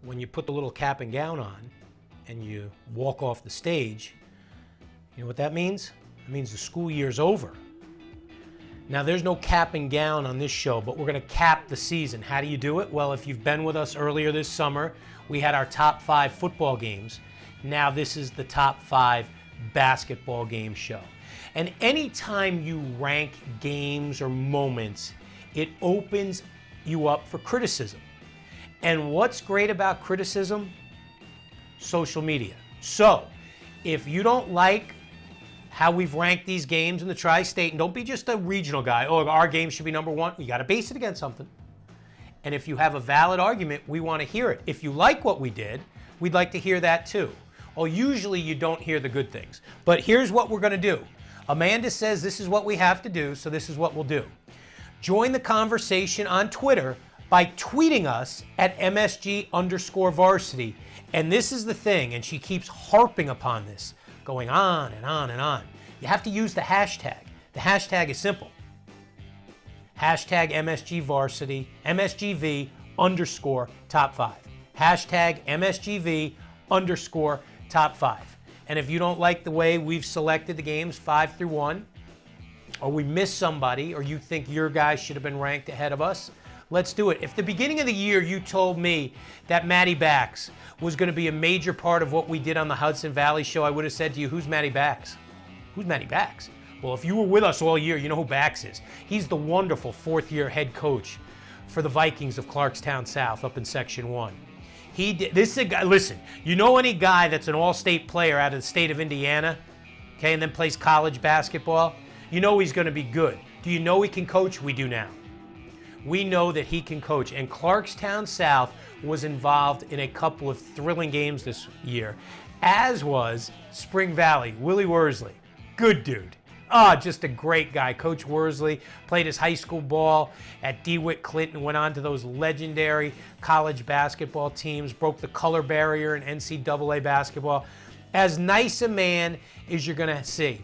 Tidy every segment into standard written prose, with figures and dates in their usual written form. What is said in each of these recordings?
when you put the little cap and gown on and you walk off the stage, you know what that means? It means the school year's over. Now, there's no cap and gown on this show, but we're going to cap the season. How do you do it? Well, if you've been with us earlier this summer, we had our top 5 football games. Now this is the top 5 basketball game show. And anytime you rank games or moments, it opens you up for criticism. And what's great about criticism? Social media. So, if you don't like how we've ranked these games in the Tri-State, and don't be just a regional guy, oh, our game should be number 1. You got to base it against something. And if you have a valid argument, we want to hear it. If you like what we did, we'd like to hear that too. Oh, usually you don't hear the good things. But here's what we're going to do. Amanda says this is what we have to do, so this is what we'll do. Join the conversation on Twitter by tweeting us at MSG_varsity. And this is the thing, and she keeps harping upon this, going on and on and on. You have to use the hashtag. The hashtag is simple. Hashtag MSGvarsity, MSGV_top5. Hashtag MSGV_top5. And if you don't like the way we've selected the games 5 through 1, or we missed somebody, or you think your guys should have been ranked ahead of us, let's do it. If the beginning of the year you told me that Matty Bax was going to be a major part of what we did on the Hudson Valley show, I would have said to you, who's Matty Bax? Who's Matty Bax? Well, if you were with us all year, you know who Bax is. He's the wonderful 4th-year head coach for the Vikings of Clarkstown South up in Section 1. This is a guy, listen, you know any guy that's an all-state player out of the state of Indiana, okay, and then plays college basketball, you know he's going to be good. Do you know he can coach? We do now. We know that he can coach. And Clarkstown South was involved in a couple of thrilling games this year, as was Spring Valley. Willie Worsley, good dude. Just a great guy. Coach Worsley played his high school ball at DeWitt Clinton, went on to those legendary college basketball teams, broke the color barrier in NCAA basketball. As nice a man as you're going to see.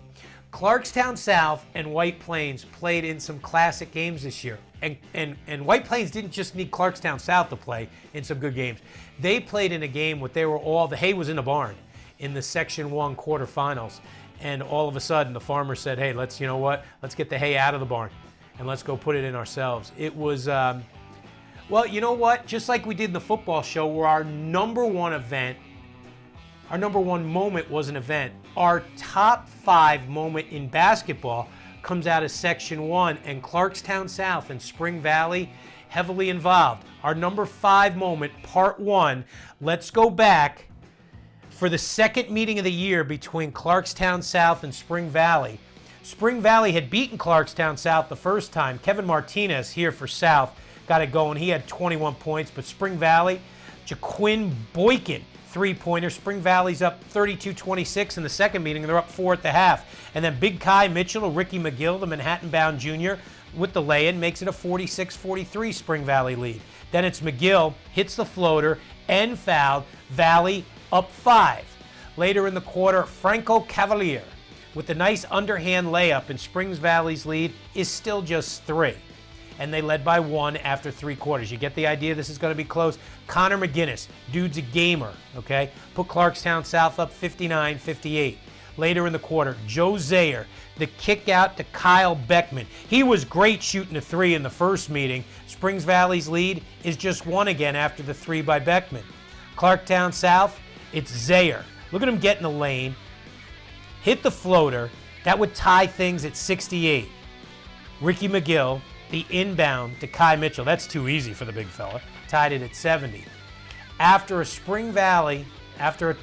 Clarkstown South and White Plains played in some classic games this year. And White Plains didn't just need Clarkstown South to play in some good games. They played in a game where the hay was in the barn in the Section 1 quarterfinals. And all of a sudden, the farmer said, hey, let's get the hay out of the barn and let's go put it in ourselves. It was, well, you know what? Just like we did in the football show where our number 1 event, our number 1 moment was an event, our top 5 moment in basketball comes out of Section 1, and Clarkstown South and Spring Valley heavily involved. Our number 5 moment, part 1, let's go back for the second meeting of the year between Clarkstown South and Spring Valley. Spring Valley had beaten Clarkstown South the first time. Kevin Martinez here for South got it going. He had 21 points, but Spring Valley, Jaquin Boykin, 3-pointer. Spring Valley's up 32-26 in the second meeting, and they're up 4 at the half. And then Big Kai Mitchell, Ricky McGill, the Manhattan-bound junior, with the lay-in, makes it a 46-43 Spring Valley lead. Then it's McGill, hits the floater, and fouled. Valley up 5. Later in the quarter, Franco Cavalier with the nice underhand layup, and Springs Valley's lead is still just 3. And they led by 1 after 3 quarters. You get the idea this is going to be close. Connor McGinnis, dude's a gamer, okay? Put Clarkstown South up 59-58. Later in the quarter, Joe Zayer, the kick out to Kyle Beckman. He was great shooting a 3 in the first meeting. Springs Valley's lead is just 1 again after the 3 by Beckman. Clarkstown South, it's Zayer. Look at him get in the lane. Hit the floater. That would tie things at 68. Ricky McGill, the inbound to Kai Mitchell. That's too easy for the big fella. Tied it at 70. After a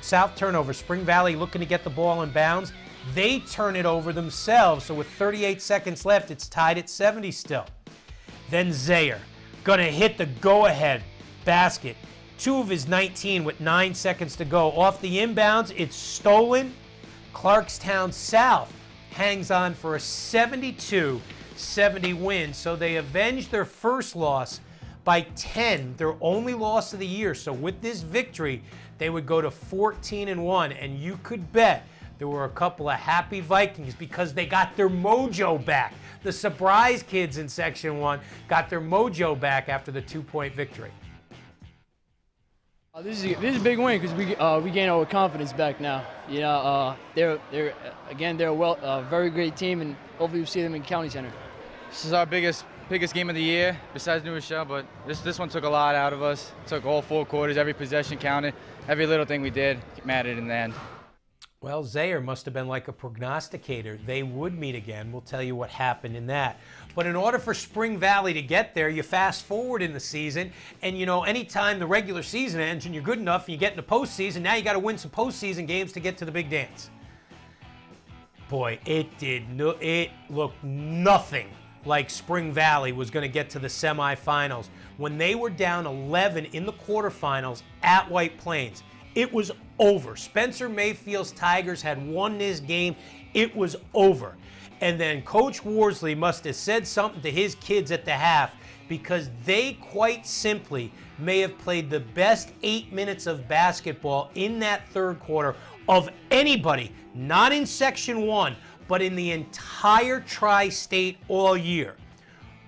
South turnover, Spring Valley looking to get the ball in bounds. They turn it over themselves. So with 38 seconds left, it's tied at 70 still. Then Zayer gonna hit the go-ahead basket. 2 of his 19 with 9 seconds to go. Off the inbounds, it's stolen. Clarkstown South hangs on for a 72-70 win. So they avenged their first loss by 10, their only loss of the year. So with this victory, they would go to 14-1. And you could bet there were a couple of happy Vikings because they got their mojo back. The surprise kids in Section 1 got their mojo back after the 2-point victory. This is a big win because we gained our confidence back now. You know, they're a very great team, and hopefully we'll see them in County Center. This is our biggest game of the year, besides New Rochelle, but this one took a lot out of us. It took all 4 quarters, every possession counted, every little thing we did mattered in the end. Well, Zaire must have been like a prognosticator. They would meet again. We'll tell you what happened in that. But in order for Spring Valley to get there, you fast forward in the season, and you know, anytime the regular season ends and you're good enough and you get in the postseason, now you got to win some postseason games to get to the big dance. Boy, it looked nothing like Spring Valley was going to get to the semifinals. When they were down 11 in the quarterfinals at White Plains, it was over. Spencer Mayfield's Tigers had won this game. It was over. And then Coach Worsley must have said something to his kids at the half, because they quite simply may have played the best 8 minutes of basketball in that third quarter of anybody, not in Section 1, but in the entire Tri-State all year.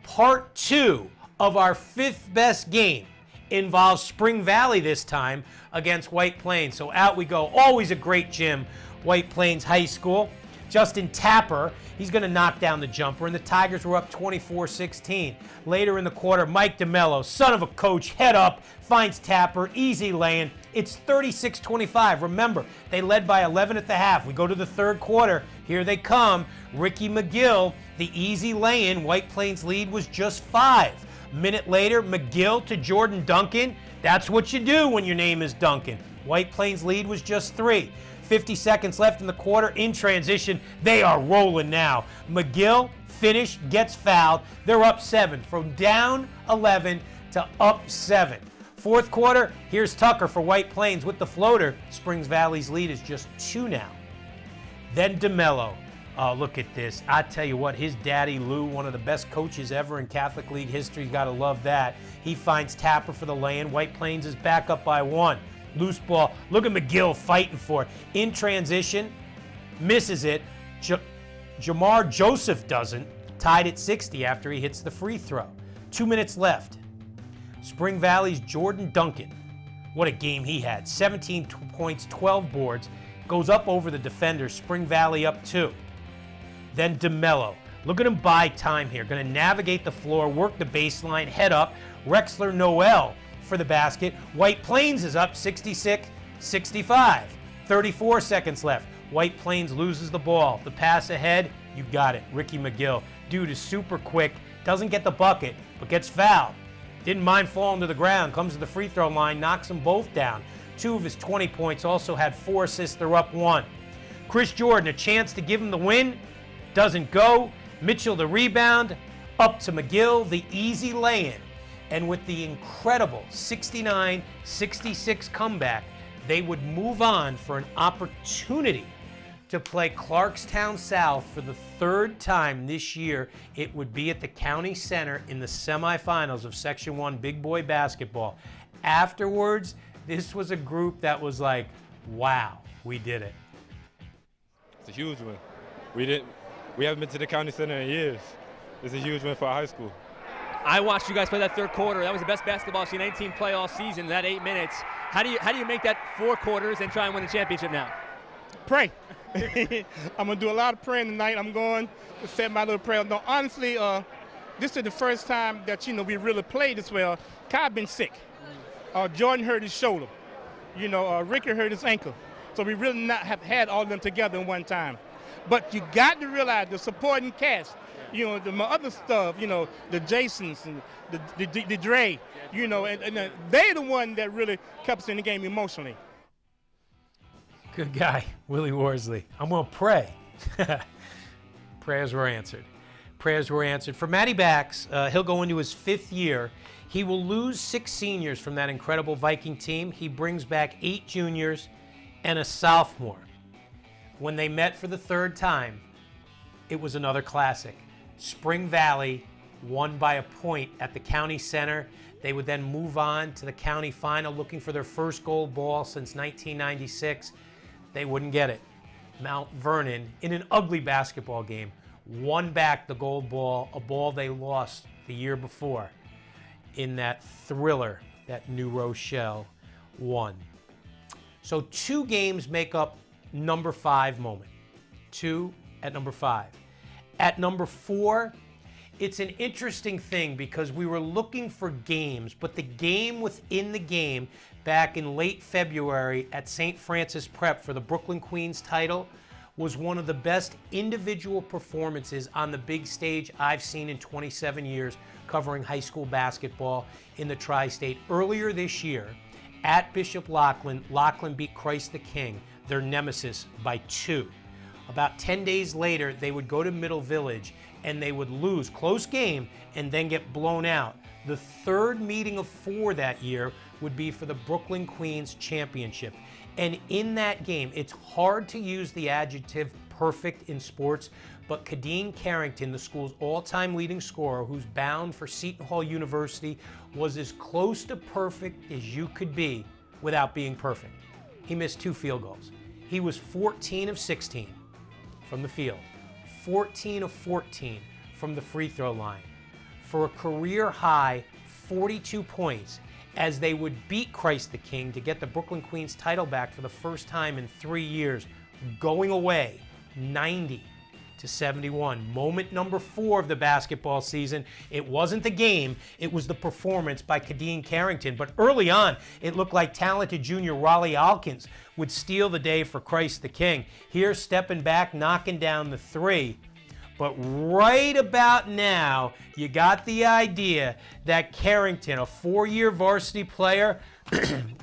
Part 2 of our 5th best game involves Spring Valley this time against White Plains. So out we go. Always a great gym, White Plains High School. Justin Tapper, he's going to knock down the jumper, and the Tigers were up 24-16. Later in the quarter, Mike DeMello, son of a coach, head up, finds Tapper, easy laying. It's 36-25. Remember, they led by 11 at the half. We go to the third quarter. Here they come. Ricky McGill, the easy lay-in. White Plains lead was just 5. A minute later, McGill to Jordan Duncan. That's what you do when your name is Duncan. White Plains lead was just 3. 50 seconds left in the quarter. In transition, they are rolling now. McGill, finish, gets fouled. They're up 7. From down 11 to up 7. Fourth quarter, here's Tucker for White Plains with the floater. Springs Valley's lead is just 2 now. Then DeMello. Oh, look at this. I tell you what, his daddy, Lou, one of the best coaches ever in Catholic League history. Got to love that. He finds Tapper for the lay-in. White Plains is back up by 1. Loose ball. Look at McGill fighting for it. In transition, misses it. Jamar Joseph doesn't. Tied at 60 after he hits the free throw. 2 minutes left. Spring Valley's Jordan Duncan. What a game he had. 17 points, 12 boards. Goes up over the defenders. Spring Valley up 2. Then DeMello. Look at him buy time here. Going to navigate the floor, work the baseline, head up. Rexler Noel for the basket. White Plains is up 66-65. 34 seconds left. White Plains loses the ball. The pass ahead, you got it. Ricky McGill. Dude is super quick. Doesn't get the bucket, but gets fouled. Didn't mind falling to the ground. Comes to the free throw line, knocks them both down. 2 of his 20 points, also had 4 assists. They're up 1. Chris Jordan, a chance to give him the win. Doesn't go. Mitchell, the rebound. Up to McGill, the easy lay-in. And with the incredible 69-66 comeback, they would move on for an opportunity to play Clarkstown South for the 3rd time this year. It would be at the County Center in the semifinals of Section 1 Big Boy Basketball. Afterwards, this was a group that was like, wow, we did it. It's a huge win. We haven't been to the County Center in years. It's a huge win for our high school. I watched you guys play that third quarter. That was the best basketball I've seen any team play all season, that 8 minutes. How do you make that 4 quarters and try and win the championship now? Pray. I'm going to do a lot of praying tonight. I'm going to set my little prayer. No, honestly, this is the first time that, we really played this well. Kai been sick. Jordan hurt his shoulder. Ricky hurt his ankle. So we really not have had all of them together in one time. But you got to realize the supporting cast, the other stuff, the Jasons and the Dre, and they're the one that really kept us in the game emotionally. Good guy, Willie Worsley. I'm going to pray. Prayers were answered. Prayers were answered. For Matty Bax, he'll go into his 5th year. He will lose 6 seniors from that incredible Viking team. He brings back 8 juniors and a sophomore. When they met for the 3rd time, it was another classic. Spring Valley won by a point at the County Center. They would then move on to the county final, looking for their first gold ball since 1996. They wouldn't get it. Mount Vernon, in an ugly basketball game, won back the gold ball, a ball they lost the year before in that thriller, that New Rochelle 1. So 2 games make up number 5 moment. 2 at number 5. At number 4, it's an interesting thing because we were looking for games, but the game within the game back in late February at St. Francis Prep for the Brooklyn Queens title was one of the best individual performances on the big stage I've seen in 27 years covering high school basketball in the tri-state. Earlier this year at Bishop Loughlin, Loughlin beat Christ the King, their nemesis, by 2. About 10 days later, they would go to Middle Village and they would lose, close game, and then get blown out. The third meeting of 4 that year would be for the Brooklyn Queens Championship. And in that game, it's hard to use the adjective perfect in sports, but Kadeen Carrington, the school's all-time leading scorer, who's bound for Seton Hall University, was as close to perfect as you could be without being perfect. He missed 2 field goals. He was 14 of 16 from the field, 14 of 14 from the free throw line, for a career high 42 points as they would beat Christ the King to get the Brooklyn Queens title back for the first time in 3 years, going away 90-71. Moment number 4 of the basketball season. It wasn't the game, it was the performance by Kadeen Carrington. But early on, it looked like talented junior Raleigh Alkins would steal the day for Christ the King. Here, stepping back, knocking down the 3. But right about now, you got the idea that Carrington, a 4-year varsity player,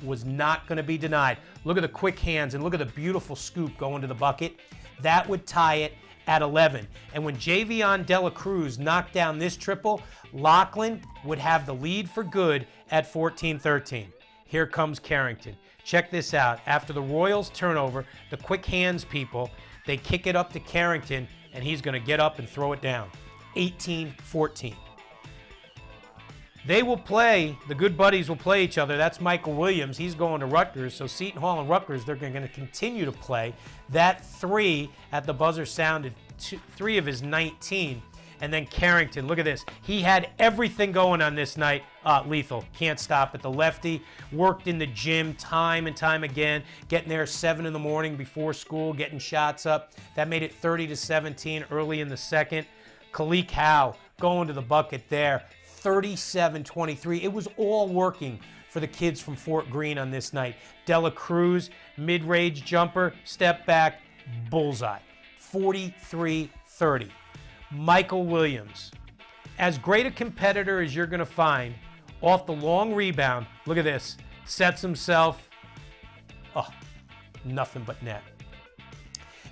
was not going to be denied. Look at the quick hands and look at the beautiful scoop going to the bucket. That would tie it at 11. And when Javion Dela Cruz knocked down this triple, Loughlin would have the lead for good at 14-13. Here comes Carrington. Check this out. After the Royals turnover, the quick hands people, they kick it up to Carrington, and he's going to get up and throw it down. 18-14. They will play, the good buddies will play each other. That's Michael Williams. He's going to Rutgers. So Seton Hall and Rutgers, they're going to continue to play. That 3 at the buzzer sounded 3 of his 19. And then Carrington, look at this. He had everything going on this night. Lethal, can't stop it. The lefty worked in the gym time and time again, getting there 7 in the morning before school, getting shots up. That made it 30-17 early in the second. Kalik Howe going to the bucket there, 37-23. It was all working for the kids from Fort Greene on this night. Dela Cruz, mid-range jumper, step back, bullseye, 43-30. Michael Williams, as great a competitor as you're going to find, off the long rebound, look at this, sets himself, nothing but net.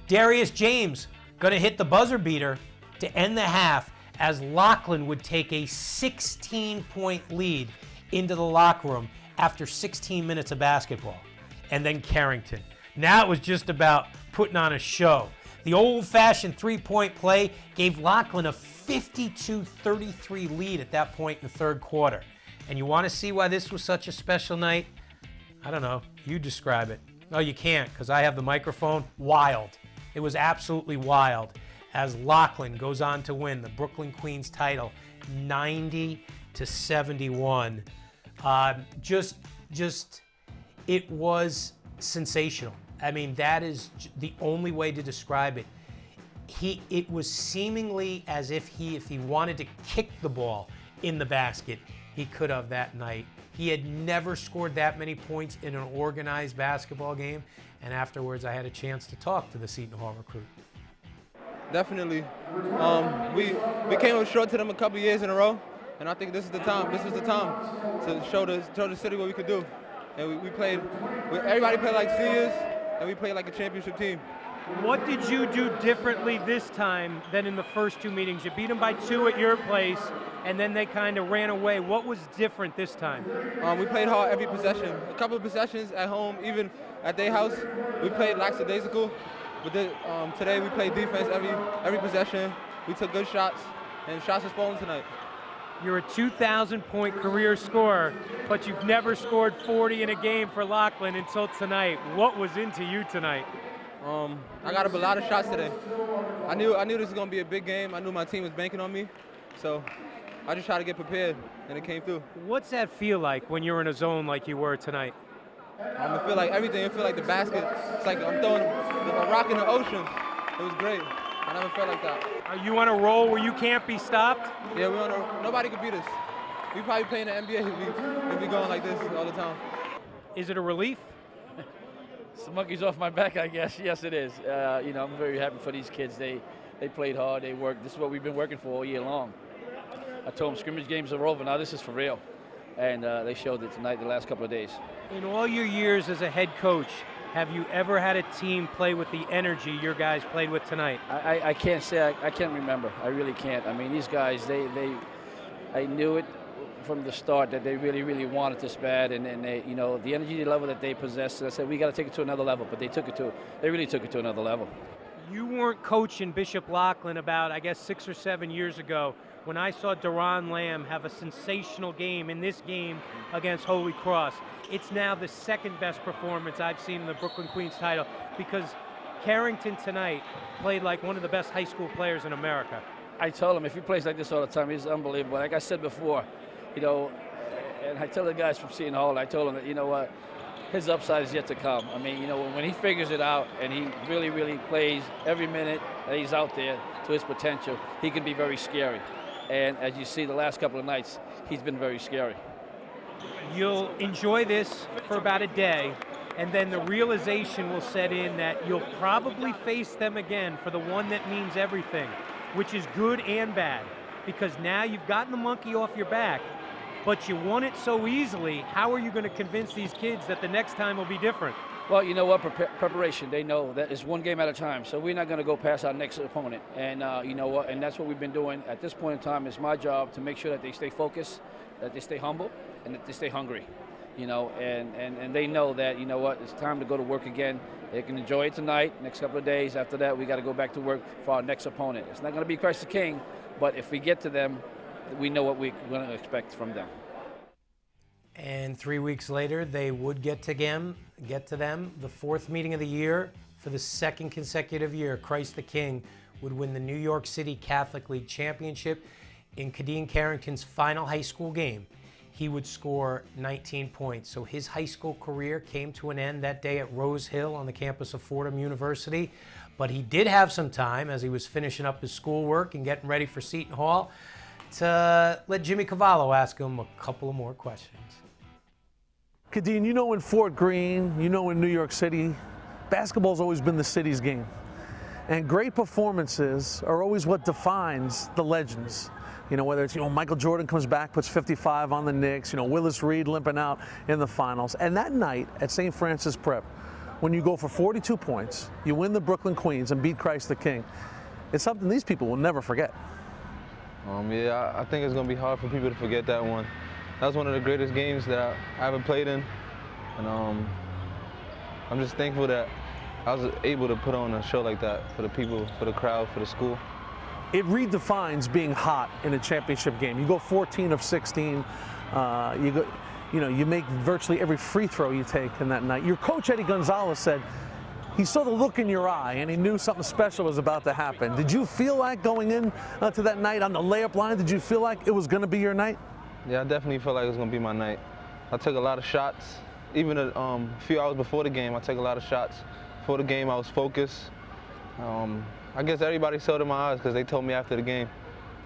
Darius James going to hit the buzzer beater to end the half as Loughlin would take a 16-point lead into the locker room after 16 minutes of basketball. And then Carrington. Now it was just about putting on a show. The old-fashioned 3-point play gave Loughlin a 52-33 lead at that point in the third quarter. And you want to see why this was such a special night? I don't know. You describe it. No, you can't, because I have the microphone. Wild. It was absolutely wild as Loughlin goes on to win the Brooklyn Queens title 90-71. It was sensational. I mean, that is the only way to describe it. It was seemingly as if he wanted to kick the ball in the basket, he could have that night. He had never scored that many points in an organized basketball game, and afterwards I had a chance to talk to the Seton Hall recruit. Definitely. We came up short to them a couple of years in a row, and I think this is the time. This was the time to show the city what we could do. And we played. Everybody played like seniors, and we played like a championship team. What did you do differently this time than in the first 2 meetings? You beat them by 2 at your place, and then they kind of ran away. What was different this time? We played hard every possession. A couple of possessions at home, even at their house, we played lackadaisical. But today we played defense every possession. We took good shots, and shots was falling tonight. You're a 2,000-point career scorer, but you've never scored 40 in a game for Loughlin until tonight. What was into you tonight? I got up a lot of shots today. I knew this was going to be a big game. I knew my team was banking on me, so I just tried to get prepared, and it came through. What's that feel like when you're in a zone like you were tonight? It feel like everything. It feel like the basket. It's like I'm throwing a rock in the ocean. It was great. I never felt like that. Are you on a roll where you can't be stopped? Yeah, nobody could beat us. We probably play in the NBA if we going like this all the time. Is it a relief? It's the monkey's off my back, I guess. Yes, it is. You know, I'm very happy for these kids. They played hard. They worked. This is what we've been working for all year long. I told them scrimmage games are over. Now this is for real. And they showed it tonight, the last couple of days. In all your years as a head coach, have you ever had a team play with the energy your guys played with tonight? I can't say. I can't remember. I really can't. I mean, these guys, I knew it from the start that they really, really wanted this bad, and they, you know, the energy level that they possessed. I said we got to take it to another level, but they really took it to another level. You weren't coaching Bishop Loughlin about, I guess, 6 or 7 years ago when I saw Deron Lamb have a sensational game in this game against Holy Cross. It's now the second best performance I've seen in the Brooklyn Queens title because Carrington tonight played like one of the best high school players in America. I told him if he plays like this all the time, he's unbelievable. Like I said before, you know, and I tell the guys from Seton Hall, I told them that, you know what, his upside is yet to come. I mean, you know, when he figures it out and he really, really plays every minute that he's out there to his potential, he can be very scary. And as you see the last couple of nights, he's been very scary. You'll enjoy this for about a day, and then the realization will set in that you'll probably face them again for the one that means everything, which is good and bad, because now you've gotten the monkey off your back, but you won it so easily. How are you going to convince these kids that the next time will be different? Well, you know what, preparation, they know that it's one game at a time, so we're not going to go past our next opponent. And you know what, and that's what we've been doing. At this point in time, it's my job to make sure that they stay focused, that they stay humble, and that they stay hungry. You know, and they know that, you know what, it's time to go to work again. They can enjoy it tonight, next couple of days. After that, we got to go back to work for our next opponent. It's not going to be Christ the King, but if we get to them, we know what we're going to expect from them. And 3 weeks later, they would get to them, the fourth meeting of the year. For the second consecutive year, Christ the King would win the New York City Catholic League Championship. In Kadeen Carrington's final high school game, he would score 19 points. So his high school career came to an end that day at Rose Hill on the campus of Fordham University. But he did have some time as he was finishing up his schoolwork and getting ready for Seton Hall to let Jimmy Cavallo ask him a couple of more questions. Kadeen, you know in Fort Greene, you know in New York City, basketball's always been the city's game. And great performances are always what defines the legends. You know, whether it's, you know, Michael Jordan comes back, puts 55 on the Knicks, you know, Willis Reed limping out in the finals. And that night at St. Francis Prep, when you go for 42 points, you win the Brooklyn Queens and beat Christ the King, it's something these people will never forget. Yeah, I think it's going to be hard for people to forget that one. That was one of the greatest games that I ever played in. And I'm just thankful that I was able to put on a show like that for the people, for the crowd, for the school. It redefines being hot in a championship game. You go 14 of 16. You make virtually every free throw you take in that night. Your coach, Eddie Gonzalez, said he saw the look in your eye and he knew something special was about to happen. Did you feel like going in to that night on the layup line, did you feel like it was going to be your night? Yeah, I definitely felt like it was going to be my night. I took a lot of shots. Even a few hours before the game, I took a lot of shots. Before the game, I was focused. I guess everybody saw it in my eyes because they told me after the game.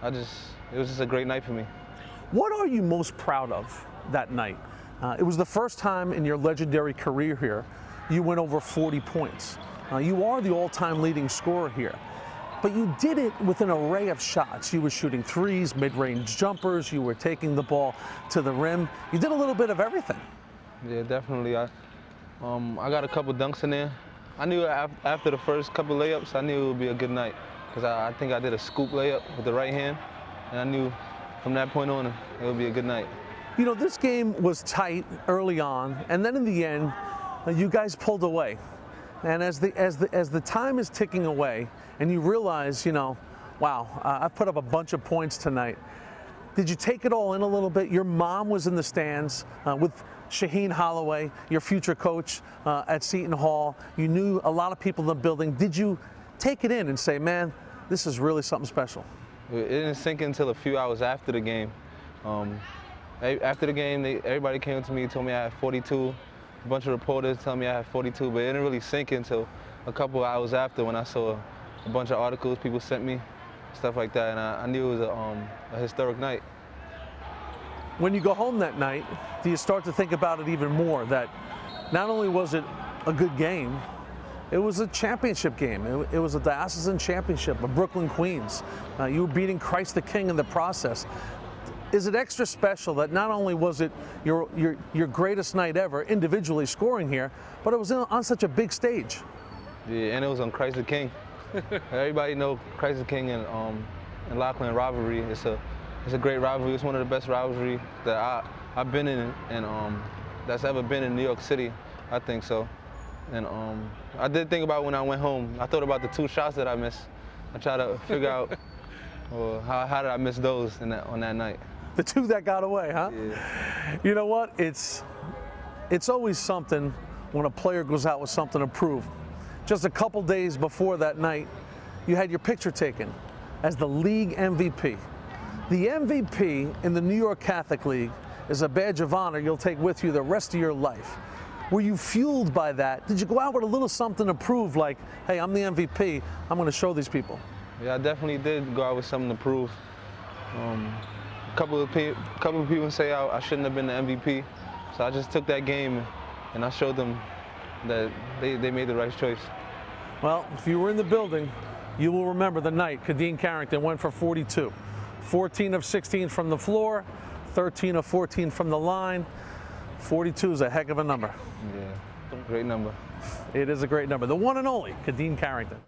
It was just a great night for me. What are you most proud of that night? It was the first time in your legendary career here you went over 40 points. You are the all-time leading scorer here. But you did it with an array of shots. You were shooting threes, mid-range jumpers, you were taking the ball to the rim. You did a little bit of everything. Yeah, definitely. I got a couple dunks in there. I knew after the first couple layups, I knew it would be a good night because I think I did a scoop layup with the right hand, and I knew from that point on it would be a good night. You know, this game was tight early on, and then in the end, you guys pulled away. And as the time is ticking away, and you realize, you know, wow, I've put up a bunch of points tonight. Did you take it all in a little bit? Your mom was in the stands with Shaheen Holloway, your future coach at Seton Hall. You knew a lot of people in the building. Did you take it in and say, man, this is really something special? It didn't sink in until a few hours after the game. After the game, everybody came to me and told me I had 42 a bunch of reporters telling me I had 42, but it didn't really sink until a couple hours after when I saw a bunch of articles people sent me, stuff like that, and I knew it was a historic night. When you go home that night, do you start to think about it even more, that not only was it a good game, it was a championship game. It was a diocesan championship of Brooklyn, Queens. You were beating Christ the King in the process. Is it extra special that not only was it your greatest night ever, individually scoring here, but it was on such a big stage? Yeah, and it was on Christ the King. Everybody know Christ the King and Lockland rivalry. It's a great rivalry. It's one of the best rivalries that I've been in and that's ever been in New York City. I think so. And I did think about when I went home. I thought about the 2 shots that I missed. I tried to figure out well, how did I miss those on that night. The 2 that got away, huh? Yeah. You know what? It's always something when a player goes out with something to prove. Just a couple days before that night, you had your picture taken as the league MVP. The MVP in the New York Catholic League is a badge of honor you'll take with you the rest of your life. Were you fueled by that? Did you go out with a little something to prove, like, hey, I'm the MVP, I'm going to show these people? Yeah, I definitely did go out with something to prove. A couple of people say I shouldn't have been the MVP, so I just took that game and I showed them that they made the right choice. Well, if you were in the building, you will remember the night Kadeen Carrington went for 42. 14 of 16 from the floor, 13 of 14 from the line. 42 is a heck of a number. Yeah, great number. It is a great number. The one and only Kadeen Carrington.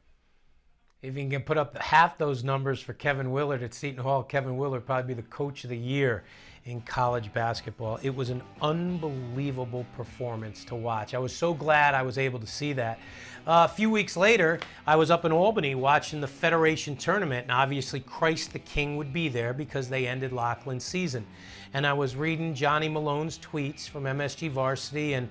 If you can put up half those numbers for Kevin Willard at Seton Hall, Kevin Willard would probably be the coach of the year in college basketball. It was an unbelievable performance to watch. I was so glad I was able to see that. A few weeks later, I was up in Albany watching the Federation tournament, and obviously Christ the King would be there because they ended Lockland's season. And I was reading Johnny Malone's tweets from MSG Varsity, and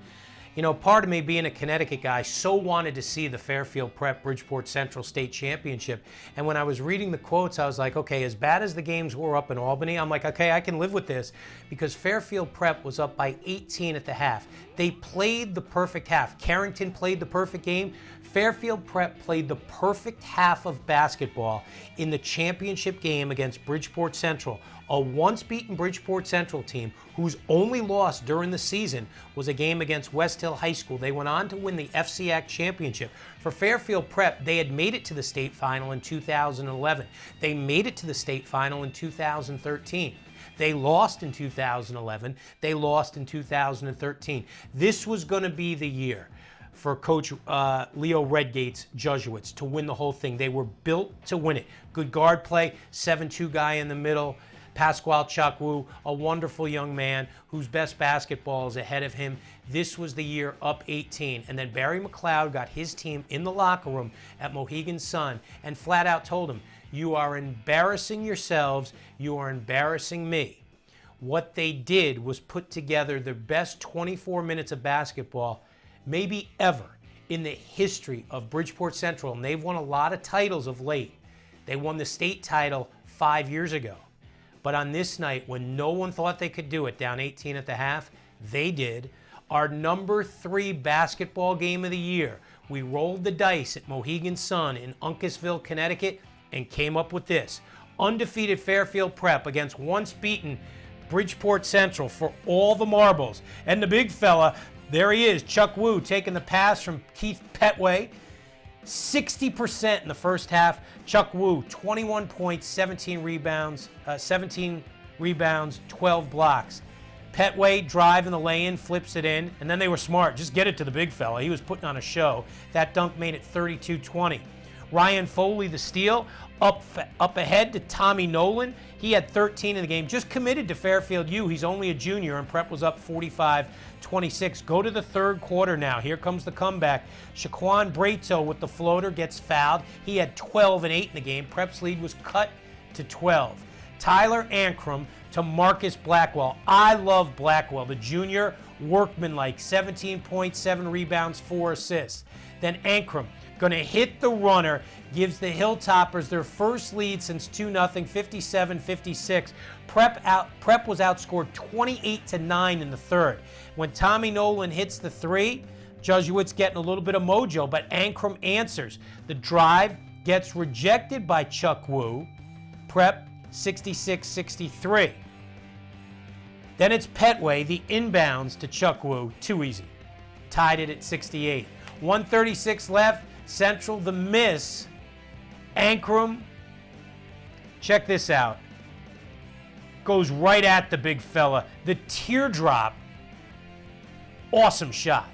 you know, part of me being a Connecticut guy so wanted to see the Fairfield Prep Bridgeport Central State Championship. And when I was reading the quotes, I was like, okay, as bad as the games were up in Albany, I'm like, okay, I can live with this because Fairfield Prep was up by 18 at the half. They played the perfect half. Carrington played the perfect game. Fairfield Prep played the perfect half of basketball in the championship game against Bridgeport Central, a once-beaten Bridgeport Central team whose only loss during the season was a game against West Hill High School. They went on to win the FCAC championship. For Fairfield Prep, they had made it to the state final in 2011. They made it to the state final in 2013. They lost in 2011. They lost in 2013. This was going to be the year for Coach Leo Redgate's Jesuits to win the whole thing. They were built to win it. Good guard play, 7'2" guy in the middle. Pasquale Chukwu, a wonderful young man whose best basketball is ahead of him. This was the year up 18. And then Barry McLeod got his team in the locker room at Mohegan Sun and flat out told him, you are embarrassing yourselves, you are embarrassing me. What they did was put together the best 24 minutes of basketball maybe ever in the history of Bridgeport Central. And they've won a lot of titles of late. They won the state title 5 years ago. But on this night, when no one thought they could do it, down 18 at the half, they did. Our number 3 basketball game of the year. We rolled the dice at Mohegan Sun in Uncasville, Connecticut, and came up with this. Undefeated Fairfield Prep against once beaten Bridgeport Central for all the marbles. And the big fella, there he is, Chukwu, taking the pass from Keith Petway. 60% in the first half. Chukwu, 21 points, 17 rebounds, 12 blocks. Petway driving the lay-in, flips it in, and then they were smart. Just get it to the big fella. He was putting on a show. That dunk made it 32-20. Ryan Foley, the steal, up ahead to Tommy Nolan. He had 13 in the game. Just committed to Fairfield U. He's only a junior, and Prep was up 45-26. Go to the third quarter now. Here comes the comeback. Shaquan Brato with the floater gets fouled. He had 12 and 8 in the game. Prep's lead was cut to 12. Tyler Ankrum to Marcus Blackwell. I love Blackwell, the junior, workmanlike, 17 points, 7 rebounds, 4 assists. Then Ankrum going to hit the runner, gives the Hilltoppers their first lead since 2-0, 57-56. Prep was outscored 28-9 in the third. When Tommy Nolan hits the three, Jesuits getting a little bit of mojo, but Ankrum answers. The drive gets rejected by Chuck Wu. Prep 66-63. Then it's Petway, the inbounds to Chuck Wu, too easy. Tied it at 68. 1:36 left, Central, the miss. Ankrum, check this out. Goes right at the big fella. The teardrop, awesome shot.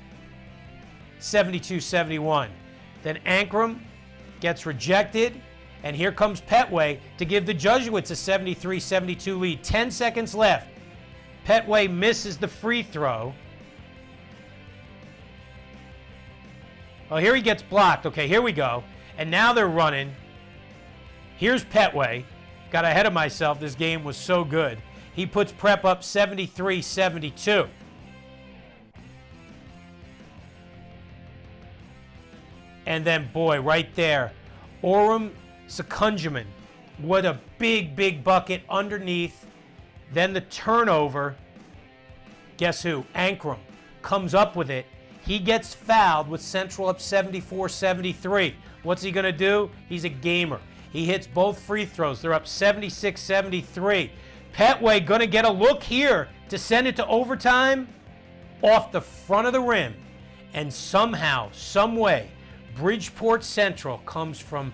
72-71. Then Ankrum gets rejected, and here comes Petway to give the Jesuits a 73-72 lead. 10 seconds left. Petway misses the free throw. Oh, here he gets blocked. Okay, here we go. And now they're running. Here's Petway. Got ahead of myself. This game was so good. He puts Prep up 73-72. And then, boy, right there, Orem Sekunjaman. What a big, big bucket underneath. Then the turnover. Guess who? Ankrum comes up with it. He gets fouled with Central up 74-73. What's he going to do? He's a gamer. He hits both free throws. They're up 76-73. Petway going to get a look here to send it to overtime off the front of the rim. And somehow, some way, Bridgeport Central comes from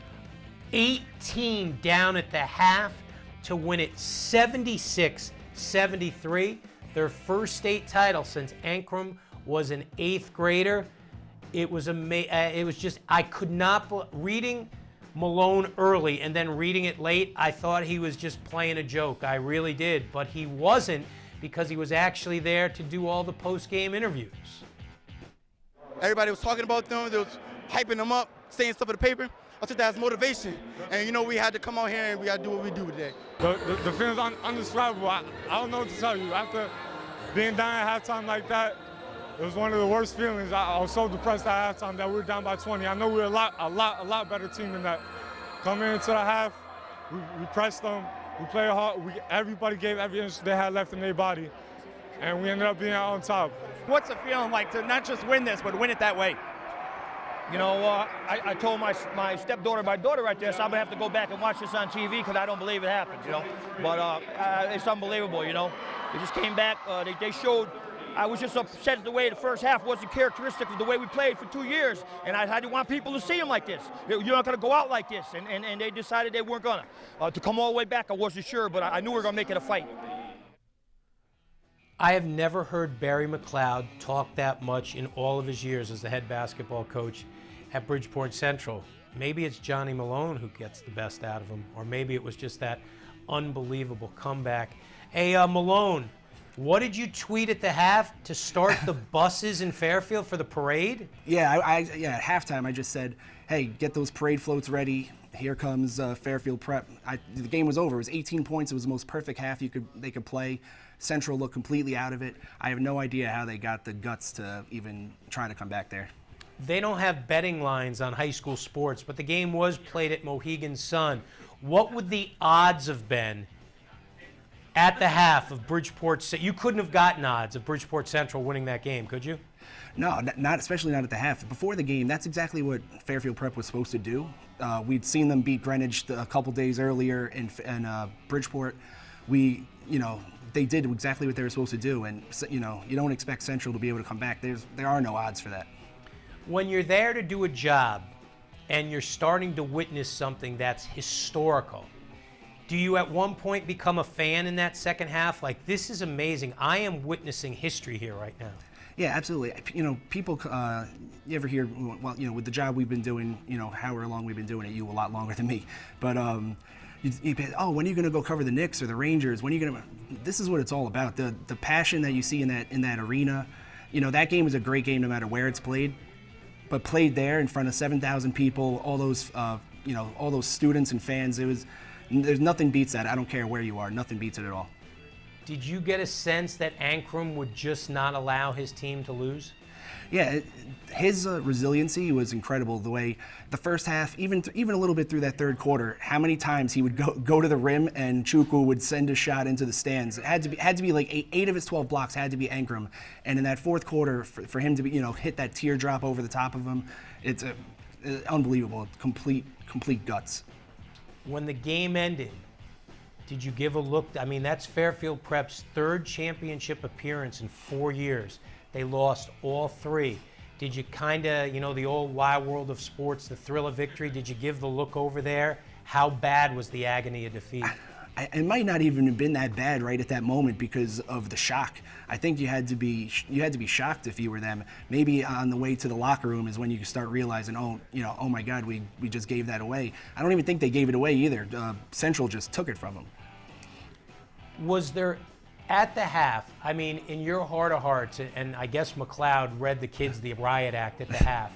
18 down at the half to win it 76-73. Their first state title since Ankrum was an 8th grader. It was just, I could not, reading Malone early and then reading it late, I thought he was just playing a joke. I really did, but he wasn't, because he was actually there to do all the post-game interviews. Everybody was talking about them, they was hyping them up, saying stuff in the paper. I took that as motivation. And, you know, we had to come out here and we got to do what we do today. The feeling's undescribable. I don't know what to tell you. After being down at halftime like that, it was one of the worst feelings. I was so depressed at halftime that we were down by 20. I know we're a lot better team than that. Coming into the half, we pressed them, we played hard. Everybody gave every inch they had left in their body, and we ended up being out on top. What's the feeling like to not just win this, but win it that way? You know, I told my stepdaughter, my daughter right there, so I'm going to have to go back and watch this on TV because I don't believe it happened, you know. But it's unbelievable, you know. They just came back. They showed. I was just upset at the way the first half wasn't characteristic of the way we played for 2 years. And I didn't want people to see them like this. You're not going to go out like this. And they decided they weren't going to. To come all the way back, I wasn't sure, but I knew we were going to make it a fight. I have never heard Barry McLeod talk that much in all of his years as the head basketball coach at Bridgeport Central. Maybe it's Johnny Malone who gets the best out of him, or maybe it was just that unbelievable comeback. Hey, Malone, what did you tweet at the half to start the buses in Fairfield for the parade? Yeah, at halftime I just said, hey, get those parade floats ready. Here comes Fairfield Prep. The game was over. It was 18 points. It was the most perfect half they could play. Central looked completely out of it. I have no idea how they got the guts to even try to come back there. They don't have betting lines on high school sports, but the game was played at Mohegan Sun. What would the odds have been at the half of Bridgeport? You couldn't have gotten odds of Bridgeport Central winning that game, could you? No, especially not at the half. Before the game, that's exactly what Fairfield Prep was supposed to do. We'd seen them beat Greenwich a couple days earlier in Bridgeport. They did exactly what they were supposed to do, and you don't expect Central to be able to come back. There are no odds for that. When you're there to do a job and you're starting to witness something that's historical, do you at one point become a fan in that second half? Like, this is amazing. I am witnessing history here right now. Yeah, absolutely. People, you ever hear, well, with the job we've been doing, however long we've been doing it, you a lot longer than me, but oh, when are you going to go cover the Knicks or the Rangers? When are you going to? This is what it's all about. The passion that you see in that arena. That game is a great game no matter where it's played, but played there in front of 7,000 people, all those all those students and fans. There's nothing beats that. I don't care where you are. Nothing beats it at all. Did you get a sense that Ankrum would just not allow his team to lose? Yeah, his resiliency was incredible. The way the first half, even a little bit through that third quarter, how many times he would go to the rim and Chukwu would send a shot into the stands. It had to be like eight of his 12 blocks had to be Ankrum, and in that fourth quarter, for him to be, hit that teardrop over the top of him, it's unbelievable. Complete guts. When the game ended, did you give a look? I mean, that's Fairfield Prep's third championship appearance in 4 years. They lost all 3. Did you kind of, the old wild world of sports, the thrill of victory, did you give the look over there? How bad was the agony of defeat? It might not even have been that bad right at that moment because of the shock. I think you had to be shocked if you were them. Maybe on the way to the locker room is when you start realizing, oh my God, we just gave that away. I don't even think they gave it away either. Central just took it from them. Was there, at the half, I mean, in your heart of hearts, and I guess McLeod read the kids the riot act at the half,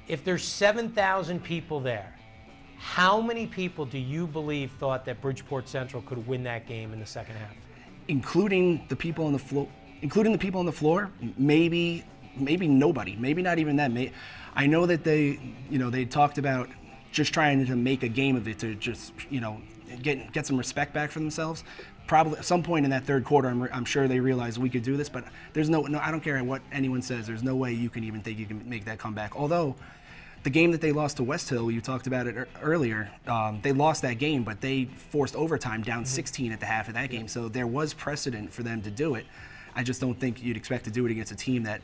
if there's 7,000 people there, how many people do you believe thought that Bridgeport Central could win that game in the second half? Including the people on the floor, maybe nobody, maybe not even them. I know that they talked about just trying to make a game of it to just get some respect back for themselves. Probably at some point in that third quarter, I'm sure they realized we could do this, but there's no, I don't care what anyone says, there's no way you can even think you can make that comeback. Although, the game that they lost to West Hill, you talked about it earlier, they lost that game, but they forced overtime down 16 at the half of that game, so there was precedent for them to do it. I just don't think you'd expect to do it against a team that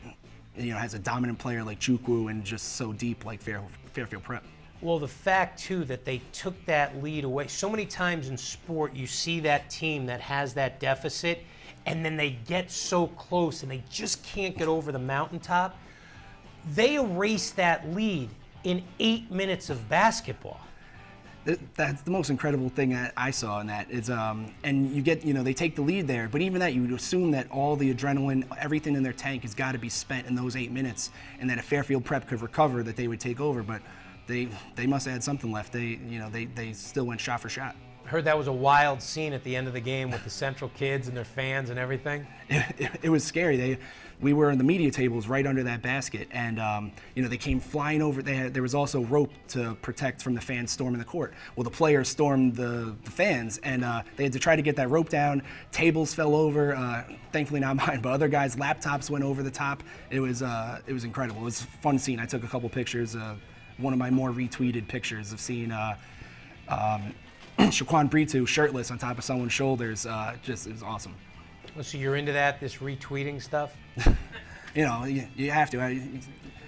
has a dominant player like Chukwu and just so deep like Fairfield Prep. Well, the fact, too, that they took that lead away. So many times in sport, you see that team that has that deficit, and then they get so close, and they just can't get over the mountaintop. They erased that lead in 8 minutes of basketball. That's the most incredible thing that I saw in that is, and you get, they take the lead there, but even that, you would assume that all the adrenaline, everything in their tank has got to be spent in those 8 minutes, and that if Fairfield Prep could recover, that they would take over, but they must have had something left. They still went shot for shot. I heard that was a wild scene at the end of the game with the Central kids and their fans and everything. It was scary. We were in the media tables right under that basket, and they came flying over. There was also rope to protect from the fans storming the court. Well, the players stormed the fans, and they had to try to get that rope down. Tables fell over. Thankfully, not mine, but other guys' laptops went over the top. It was incredible. It was a fun scene. I took a couple pictures. One of my more retweeted pictures of seeing Shaquan Britu shirtless on top of someone's shoulders. It was awesome. So you're into that, this retweeting stuff? You have to.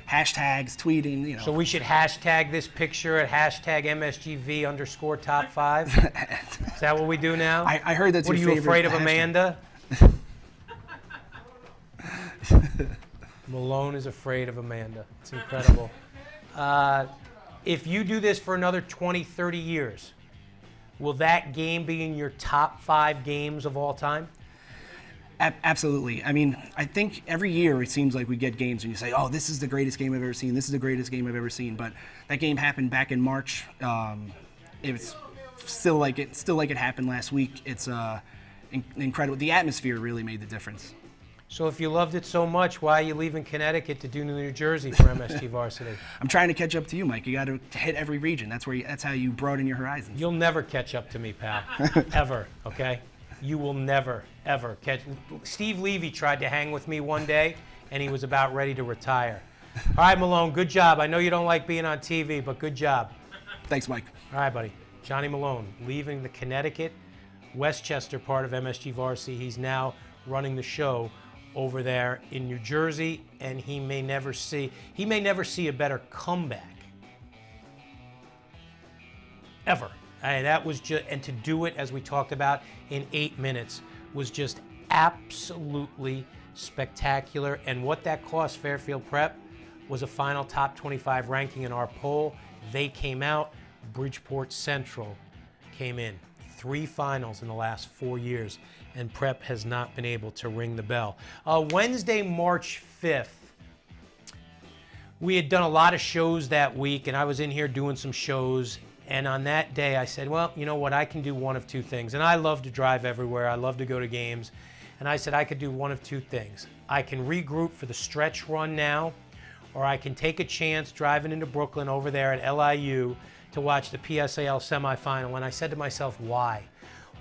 Hashtags, tweeting, So we should hashtag this picture at hashtag MSGV_top5? Is that what we do now? I heard that's your favorite. What, are you afraid of hashtag? Amanda? Malone is afraid of Amanda. It's incredible. If you do this for another 20, 30 years, will that game be in your top 5 games of all time? Absolutely. I mean, I think every year it seems like we get games and you say, oh, this is the greatest game I've ever seen. This is the greatest game I've ever seen. But that game happened back in March. It was still like it happened last week. It's incredible. The atmosphere really made the difference. So if you loved it so much, why are you leaving Connecticut to do New Jersey for MSG Varsity? I'm trying to catch up to you, Mike. You got to hit every region. That's how you broaden your horizons. You'll never catch up to me, pal. Ever, okay? You will never, ever catch. Steve Levy tried to hang with me one day, and he was about ready to retire. All right, Malone, good job. I know you don't like being on TV, but good job. Thanks, Mike. All right, buddy. Johnny Malone, leaving the Connecticut, Westchester part of MSG Varsity. He's now running the show over there in New Jersey, and he may never see a better comeback ever. That was just, and to do it as we talked about in 8 minutes was just absolutely spectacular. And what that cost Fairfield Prep was a final top 25 ranking in our poll. They came out. Bridgeport Central came in. 3 finals in the last 4 years, and Prep has not been able to ring the bell. Wednesday, March 5th, we had done a lot of shows that week, and I was in here doing some shows, and on that day I said, well, you know what, I can do one of 2 things. And I love to drive everywhere. I love to go to games. And I said I could do one of two things. I can regroup for the stretch run now, or I can take a chance driving into Brooklyn over there at LIU to watch the PSAL semifinal. And I said to myself, why?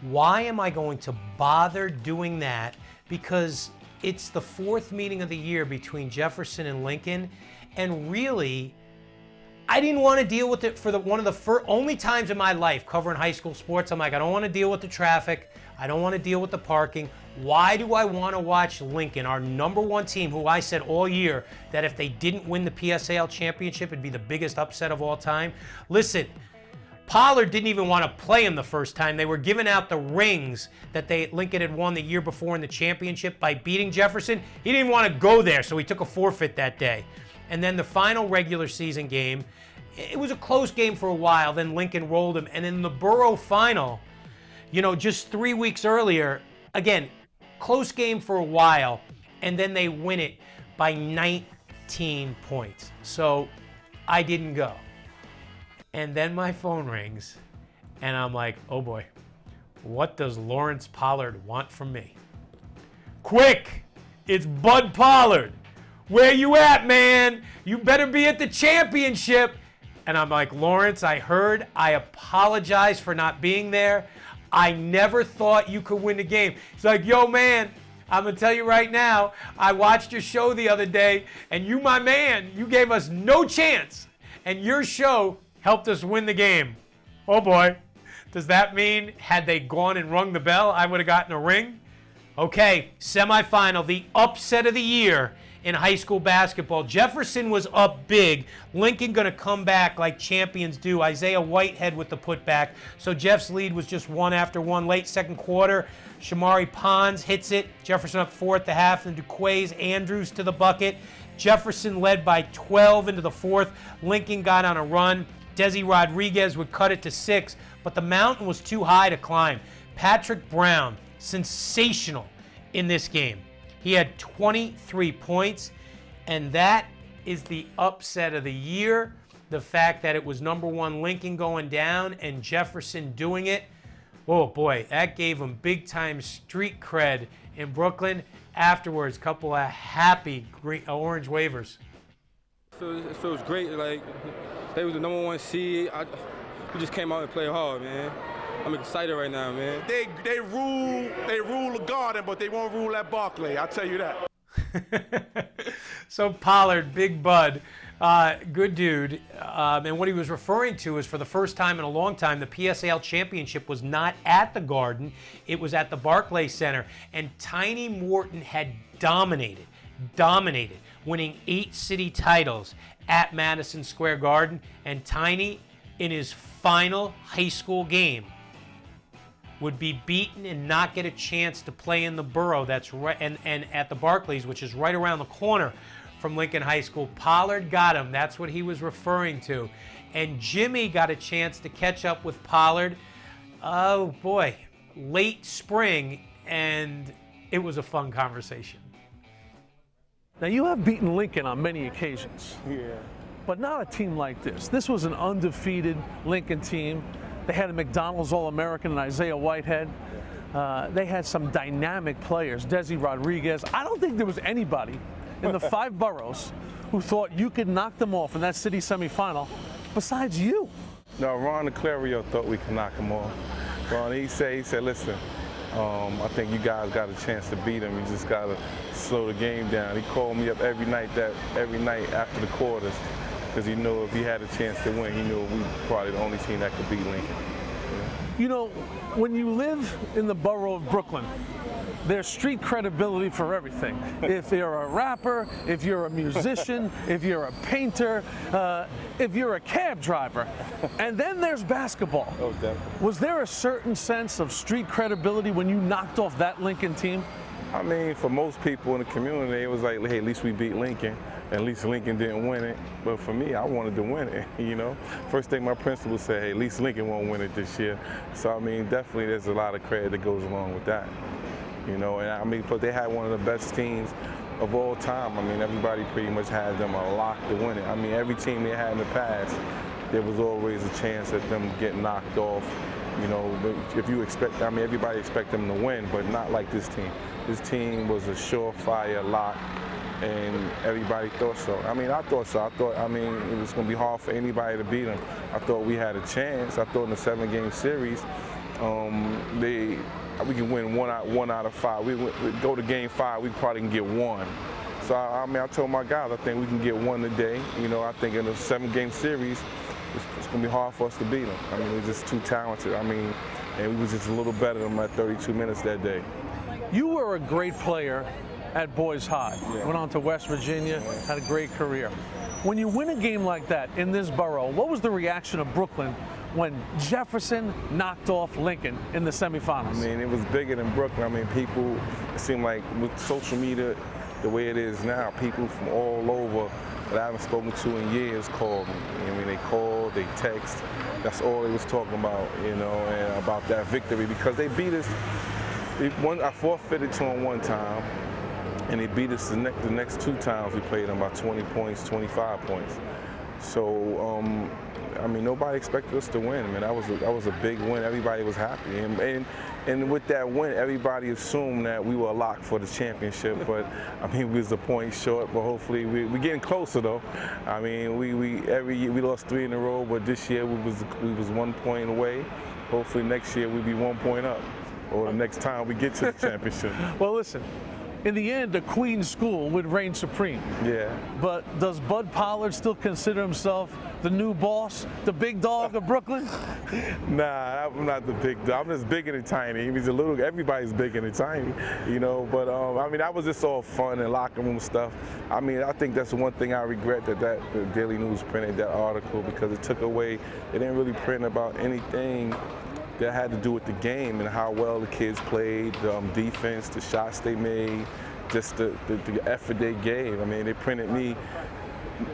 Why am I going to bother doing that? Because it's the fourth meeting of the year between Jefferson and Lincoln, and really, I didn't want to deal with it for one of the only times in my life covering high school sports. I'm like, I don't want to deal with the traffic. I don't want to deal with the parking. Why do I want to watch Lincoln, our #1 team, who I said all year that if they didn't win the PSAL championship, it'd be the biggest upset of all time? Listen, Pollard didn't even want to play him the first time. They were giving out the rings that Lincoln had won the year before in the championship by beating Jefferson. He didn't want to go there, so he took a forfeit that day. And then the final regular season game, it was a close game for a while. Then Lincoln rolled him. And in the Borough final, you know, just 3 weeks earlier, again, close game for a while, and then they win it by 19 points. So I didn't go. And then my phone rings, and I'm like, oh boy, what does Lawrence Pollard want from me? Quick, it's Bud Pollard. Where you at, man? You better be at the championship. And I'm like, Lawrence, I heard. I apologize for not being there. I never thought you could win the game. He's like, yo, man, I'm going to tell you right now, I watched your show the other day, and you, my man, you gave us no chance. And your show helped us win the game. Oh, boy. Does that mean had they gone and rung the bell, I would have gotten a ring? Okay, semifinal, the upset of the year in high school basketball. Jefferson was up big. Lincoln going to come back like champions do. Isaiah Whitehead with the putback. So Jeff's lead was just 1 after 1. Late second quarter, Shamari Pons hits it. Jefferson up 4 at the half. And Duquaze Andrews to the bucket. Jefferson led by 12 into the fourth. Lincoln got on a run. Desi Rodriguez would cut it to 6, but the mountain was too high to climb. Patrick Brown, sensational in this game. He had 23 points, and that is the upset of the year. The fact that it was #1 Lincoln going down and Jefferson doing it. Oh boy, that gave him big time street cred in Brooklyn. Afterwards, couple of happy orange wavers. It feels great. Like they was the #1 seed. We just came out and played hard, man. I'm excited right now, man. They rule the Garden, but they won't rule at Barclay. I'll tell you that. So Pollard, Big Bud, good dude. And what he was referring to is for the first time in a long time, the PSAL championship was not at the Garden. It was at the Barclay Center. And Tiny Morton had dominated, winning 8 city titles at Madison Square Garden. And Tiny, in his final high school game, would be beaten and not get a chance to play in the Borough. That's right, and at the Barclays, which is right around the corner from Lincoln High School. Pollard got him. That's what he was referring to. And Jimmy got a chance to catch up with Pollard. Oh boy, late spring, and it was a fun conversation. Now you have beaten Lincoln on many occasions. Yeah. But not a team like this. This was an undefeated Lincoln team. They had a McDonald's All-American and Isaiah Whitehead. They had some dynamic players, Desi Rodriguez. I don't think there was anybody in the 5 boroughs who thought you could knock them off in that city semifinal besides you. No, Ron DeClario thought we could knock him off. Ron, he said, listen, I think you guys got a chance to beat him. You just got to slow the game down. He called me up every night after the quarters, because he knew if he had a chance to win, he knew we were probably the only team that could beat Lincoln. Yeah. You know, when you live in the borough of Brooklyn, there's street credibility for everything. If you're a rapper, if you're a musician, if you're a painter, if you're a cab driver. And then there's basketball. Oh, definitely. Was there a certain sense of street credibility when you knocked off that Lincoln team? I mean, for most people in the community, it was like, hey, at least we beat Lincoln. At least Lincoln didn't win it. But for me, I wanted to win it, you know. First thing my principal said, hey, at least Lincoln won't win it this year. So, I mean, definitely there's a lot of credit that goes along with that. You know, and I mean, but they had one of the best teams of all time. I mean, everybody pretty much had them a lock to win it. I mean, every team they had in the past, there was always a chance at them getting knocked off. You know, if you expect, I mean, everybody expect them to win, but not like this team. This team was a surefire lock, and everybody thought so. I mean, I thought so. I mean, it was going to be hard for anybody to beat them. I thought we had a chance. I thought in the 7-game series, we can win one out of 5. We go to game 5, we probably can get 1. So I mean, I told my guys, I think we can get 1 today. You know, I think in a 7-game series, it's going to be hard for us to beat them. I mean, we're just too talented. I mean, and we was just a little better than them at 32 minutes that day. You were a great player at Boys High. Yeah. Went on to West Virginia, had a great career. When you win a game like that in this borough, what was the reaction of Brooklyn when Jefferson knocked off Lincoln in the semifinals? I mean, it was bigger than Brooklyn. I mean, people, it seemed like with social media, the way it is now, people from all over that I haven't spoken to in years called me. I mean, they called, they text. That's all they was talking about, you know, and about that victory because they beat us. I forfeited to them one time, and they beat us the next 2 times we played them by 20 points, 25 points. So, I mean, nobody expected us to win. I mean, that was a big win. Everybody was happy, and with that win, everybody assumed that we were a lock for the championship. But I mean, we was a point short. But hopefully, we're getting closer though. I mean, every year we lost 3 in a row, but this year we was 1 point away. Hopefully, next year we'll be 1 point up, or the next time we get to the championship. Well, listen. In the end, the Queen School would reign supreme. Yeah. But does Bud Pollard still consider himself the new boss, the big dog of Brooklyn? Nah, I'm not the big dog. I'm just bigger than Tiny. He's a little. Everybody's bigger than Tiny, you know. But I mean, that was just all fun and locker room stuff. I mean, I think that's the one thing I regret that the Daily News printed that article because it took away. They didn't really print about anything that had to do with the game and how well the kids played, defense, the shots they made, just the effort they gave. I mean, they printed me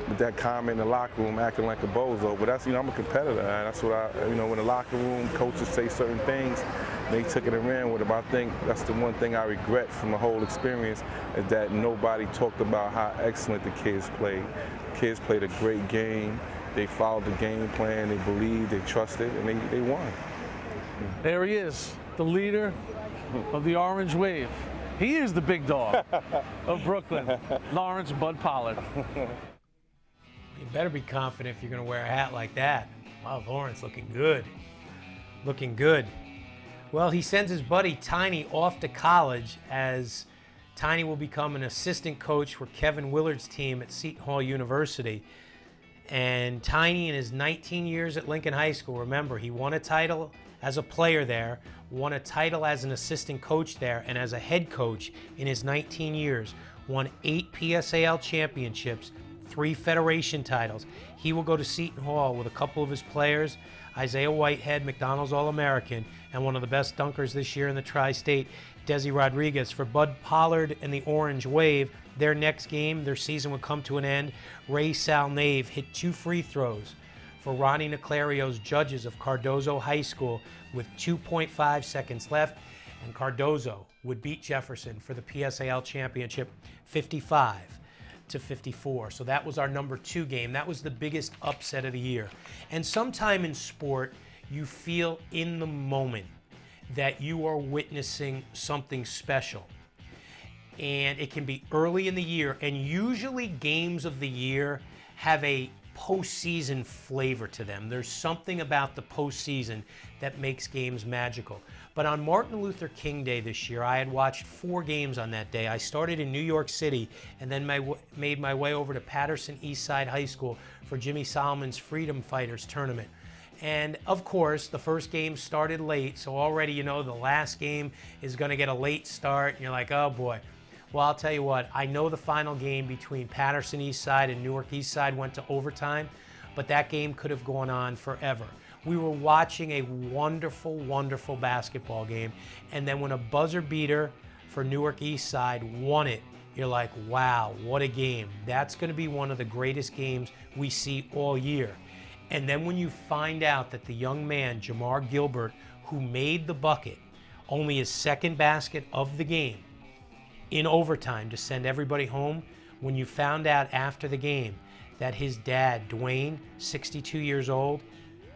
with that comment in the locker room acting like a bozo, but that's, you know, I'm a competitor, and that's what I, you know, in the locker room, coaches say certain things, they took it and ran with them. I think that's the one thing I regret from the whole experience is that nobody talked about how excellent the kids played. The kids played a great game. They followed the game plan, they believed, they trusted, and they won. There he is, the leader of the Orange Wave. He is the big dog of Brooklyn, Lawrence Bud Pollard. You better be confident if you're going to wear a hat like that. Wow, Lawrence looking good. Looking good. Well, he sends his buddy Tiny off to college as Tiny will become an assistant coach for Kevin Willard's team at Seton Hall University. And Tiny, in his 19 years at Lincoln High School, remember, he won a title as a player there, won a title as an assistant coach there, and as a head coach in his 19 years, won 8 PSAL championships, 3 Federation titles. He will go to Seton Hall with a couple of his players, Isaiah Whitehead, McDonald's All-American, and one of the best dunkers this year in the Tri-State, Desi Rodriguez. For Bud Pollard and the Orange Wave, their next game, their season would come to an end. Ray Salnave hit 2 free throws for Ronnie Niclario's Judges of Cardozo High School with 2.5 seconds left, and Cardozo would beat Jefferson for the PSAL championship 55-54. So that was our number 2 game. That was the biggest upset of the year. And sometime in sport, you feel in the moment that you are witnessing something special. And it can be early in the year, and usually games of the year have a postseason flavor to them. There's something about the postseason that makes games magical. But on Martin Luther King Day this year, I had watched 4 games on that day. I started in New York City and then made my way over to Patterson Eastside High School for Jimmy Solomon's Freedom Fighters tournament. And of course, the first game started late, so already you know the last game is going to get a late start, and you're like, oh boy. Well, I'll tell you what, I know the final game between Patterson Eastside and Newark Eastside went to overtime, but that game could have gone on forever. We were watching a wonderful, wonderful basketball game, and then when a buzzer beater for Newark Eastside won it, you're like, wow, what a game. That's going to be one of the greatest games we see all year. And then when you find out that the young man, Jamar Gilbert, who made the bucket, only his 2nd basket of the game, in overtime to send everybody home, when you found out after the game that his dad, Dwayne, 62 years old,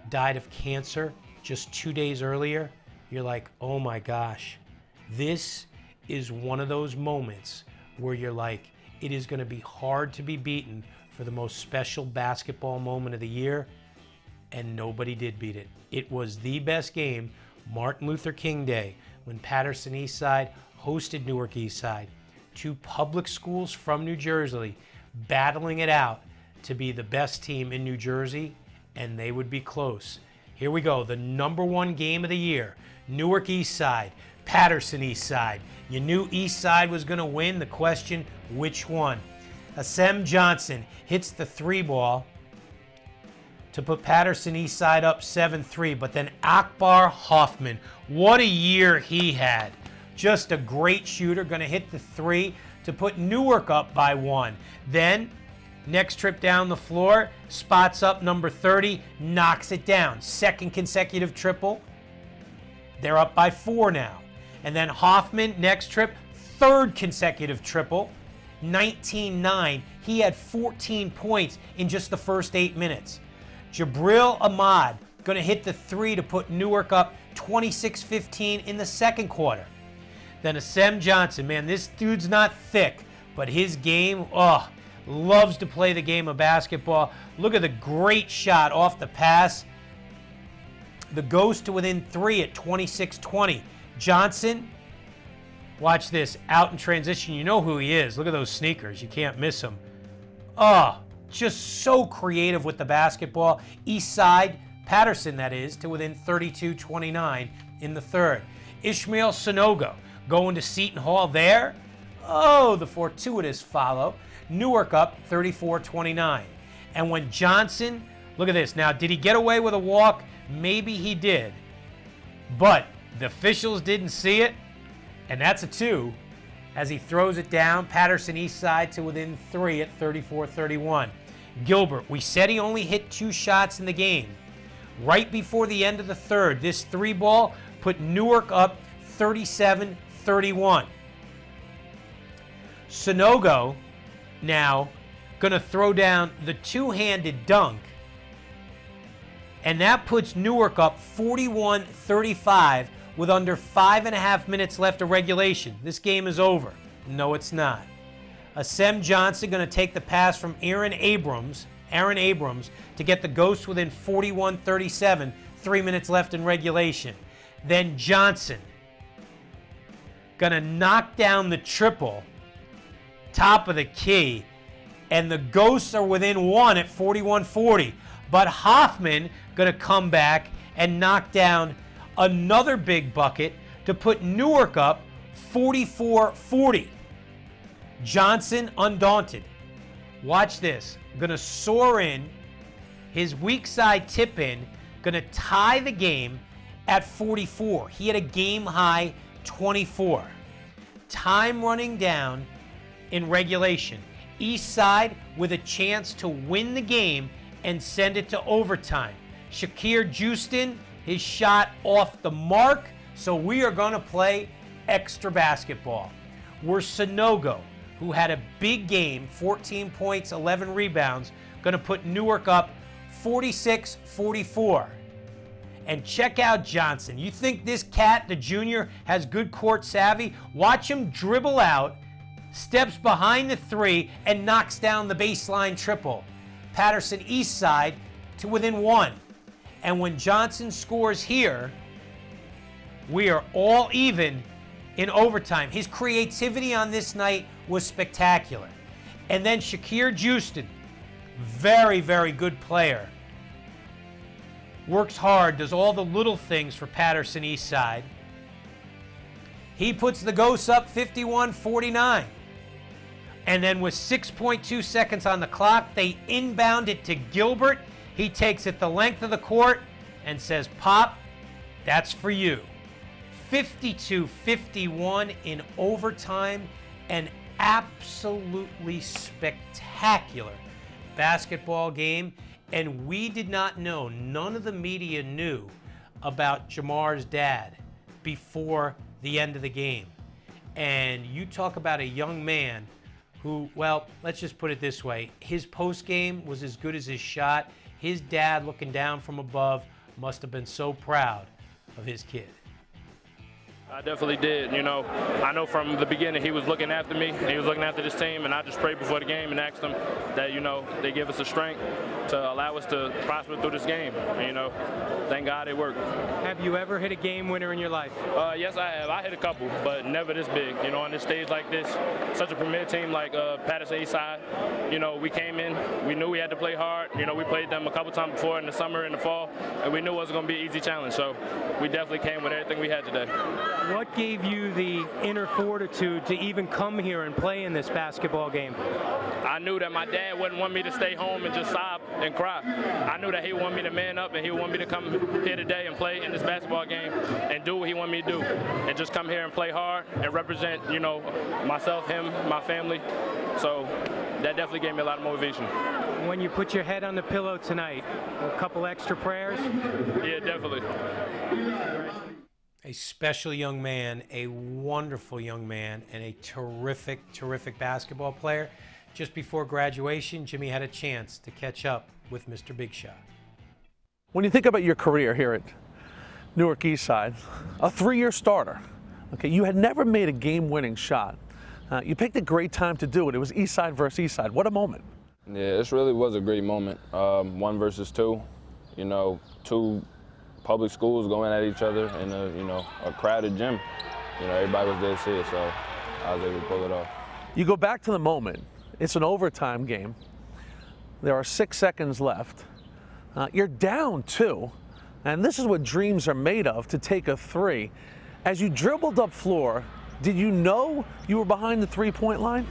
died of cancer just 2 days earlier, you're like, oh my gosh, this is one of those moments where you're like, it is going to be hard to be beaten for the most special basketball moment of the year, and nobody did beat it. It was the best game, Martin Luther King Day, when Patterson Eastside hosted Newark Eastside. Two public schools from New Jersey battling it out to be the best team in New Jersey, and they would be close. Here we go, the #1 game of the year. Newark Eastside, Patterson Eastside. You knew Eastside was going to win. The question, which one? Asem Johnson hits the 3-ball to put Patterson Eastside up 7-3, but then Akbar Hoffman, what a year he had. Just a great shooter, going to hit the 3 to put Newark up by 1. Then, next trip down the floor, spots up number 30, knocks it down. Second consecutive triple. They're up by 4 now. And then Hoffman, next trip, third consecutive triple, 19-9. He had 14 points in just the first 8 minutes. Jabril Ahmad going to hit the 3 to put Newark up 26-15 in the second quarter. Then Asem Johnson, man, this dude's not thick, but his game, loves to play the game of basketball. Look at the great shot off the pass. The ghost to within 3 at 26-20. Johnson, watch this, out in transition. You know who he is. Look at those sneakers. You can't miss him. Just so creative with the basketball. East side, Patterson that is, to within 32-29 in the third. Ishmael Sonogo going to Seton Hall there. The fortuitous follow. Newark up 34-29. And when Johnson, look at this. Now, did he get away with a walk? Maybe he did. But the officials didn't see it. And that's a 2 as he throws it down. Patterson Eastside to within 3 at 34-31. Gilbert, we said he only hit 2 shots in the game. Right before the end of the third, this 3-ball put Newark up 37-31. Sonogo now going to throw down the 2-handed dunk, and that puts Newark up 41-35 with under 5.5 minutes left of regulation. This game is over. No, it's not. Asem Johnson going to take the pass from Aaron Abrams to get the Ghosts within 41-37, 3 minutes left in regulation. Then Johnson going to knock down the triple, top of the key, and the Ghosts are within 1 at 41-40. But Hoffman going to come back and knock down another big bucket to put Newark up 44-40. Johnson undaunted. Watch this. Going to soar in. His weak side tip in. Going to tie the game at 44. He had a game high 24. Time running down in regulation. East side with a chance to win the game and send it to overtime. Shakir Justin, his shot off the mark, so we are going to play extra basketball. We're Sonogo, who had a big game, 14 points, 11 rebounds, going to put Newark up 46-44. And check out Johnson. You think this cat, the junior, has good court savvy? Watch him dribble out, steps behind the 3, and knocks down the baseline triple. Patterson East side to within 1. And when Johnson scores here, we are all even in overtime. His creativity on this night was spectacular. And then Shakir Justin, very, very good player. Works hard, does all the little things for Patterson East side. He puts the Ghosts up 51-49. And then with 6.2 seconds on the clock, they inbound it to Gilbert. He takes it the length of the court and says, "Pop, that's for you." 52-51 in overtime. An absolutely spectacular basketball game. And we did not know, none of the media knew about Jamar's dad before the end of the game. And you talk about a young man who, well, let's just put it this way. His post game was as good as his shot. His dad, looking down from above, must have been so proud of his kid. I definitely did. You know, I know from the beginning he was looking after me. He was looking after this team, and I just prayed before the game and asked them that, you know, they give us the strength to allow us to prosper through this game. And, you know, thank God it worked. Have you ever hit a game winner in your life? Yes, I have. I hit a couple, but never this big. You know, on this stage like this, such a premier team like Patterson Eastside, you know, we came in, we knew we had to play hard. You know, we played them a couple times before in the summer and the fall, and we knew it was going to be an easy challenge. So we definitely came with everything we had today. What gave you the inner fortitude to even come here and play in this basketball game? I knew that my dad wouldn't want me to stay home and just sob and cry. I knew that he wanted me to man up and he wanted me to come here today and play in this basketball game and do what he wanted me to do and just come here and play hard and represent, you know, myself, him, my family. So that definitely gave me a lot of motivation. When you put your head on the pillow tonight, a couple extra prayers? Yeah, definitely. A special young man, a wonderful young man, and a terrific, terrific basketball player. Just before graduation, Jimmy had a chance to catch up with Mr. Big Shot. When you think about your career here at Newark Eastside, a 3-year starter, okay, you had never made a game-winning shot. You picked a great time to do it. It was Eastside versus Eastside. What a moment. Yeah, this really was a great moment. 1 versus 2, you know, 2 public schools going at each other in a, you know, a crowded gym. You know, everybody was there to see it, so I was able to pull it off. You go back to the moment. It's an overtime game. There are 6 seconds left. You're down 2, and this is what dreams are made of, to take a 3. As you dribbled up floor, did you know you were behind the 3-point line?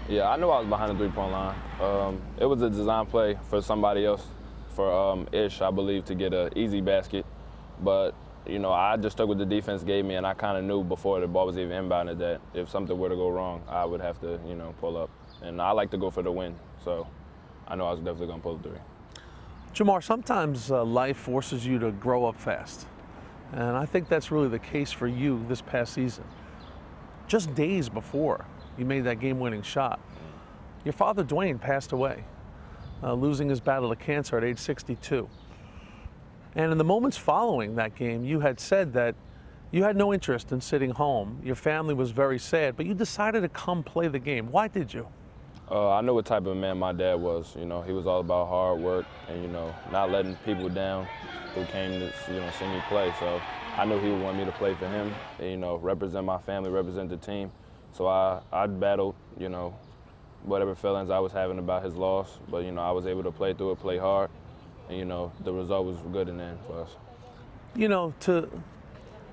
Yeah, I knew I was behind the 3-point line. It was a design play for somebody else, for Ish, I believe, to get an easy basket. But, you know, I just took what the defense gave me, and I kind of knew before the ball was even inbounded that if something were to go wrong, I would have to, you know, pull up. And I like to go for the win, so I know I was definitely going to pull the 3. Jamar, sometimes life forces you to grow up fast. And I think that's really the case for you this past season. Just days before you made that game-winning shot, your father, Dwayne, passed away, losing his battle to cancer at age 62. And in the moments following that game, you had said that you had no interest in sitting home. Your family was very sad, but you decided to come play the game. Why did you? I knew what type of man my dad was. You know, he was all about hard work and, you know, not letting people down who came to, you know, see me play. So I knew he would want me to play for him and, you know, represent my family, represent the team. So I battled, you know, whatever feelings I was having about his loss. But, you know, I was able to play through it, play hard. And, you know, the result was good in the end for us. You know, to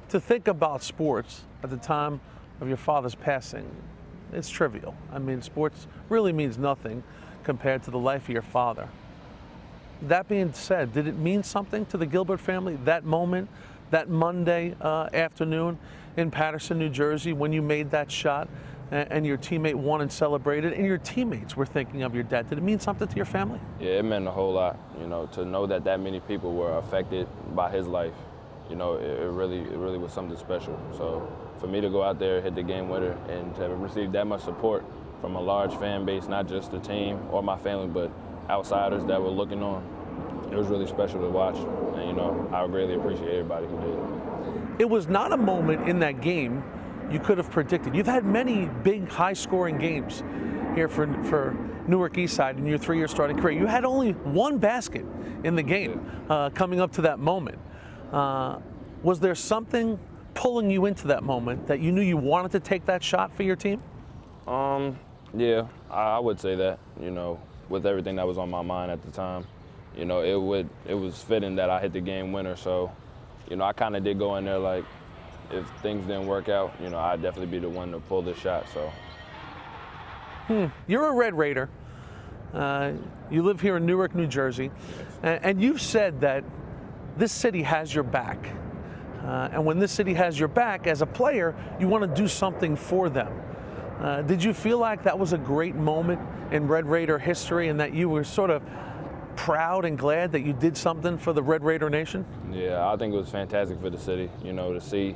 think about sports at the time of your father's passing, it's trivial. I mean, sports really means nothing compared to the life of your father. That being said, did it mean something to the Gilbert family, that moment, that Monday afternoon in Patterson, New Jersey, when you made that shot and your teammate won and celebrated, and your teammates were thinking of your dad? Did it mean something to your family? Yeah, it meant a whole lot, you know, to know that that many people were affected by his life. You know, it really was something special. So for me to go out there, hit the game winner, and to receive that much support from a large fan base, not just the team or my family, but outsiders that were looking on, it was really special to watch. And, you know, I greatly appreciate everybody who did. It was not a moment in that game you could have predicted. You've had many big, high-scoring games here for Newark Eastside in your 3-year starting career. You had only 1 basket in the game coming up to that moment. Was there something pulling you into that moment that you knew you wanted to take that shot for your team? Yeah, I would say that, you know, with everything that was on my mind at the time. You know, it was fitting that I hit the game winner. So, you know, I kind of did go in there like, if things didn't work out, you know, I'd definitely be the one to pull this shot. So. You're a Red Raider. You live here in Newark, New Jersey, and you've said that this city has your back. And when this city has your back, as a player, you want to do something for them. Did you feel like that was a great moment in Red Raider history and that you were sort of proud and glad that you did something for the Red Raider Nation? Yeah, I think it was fantastic for the city, you know, to see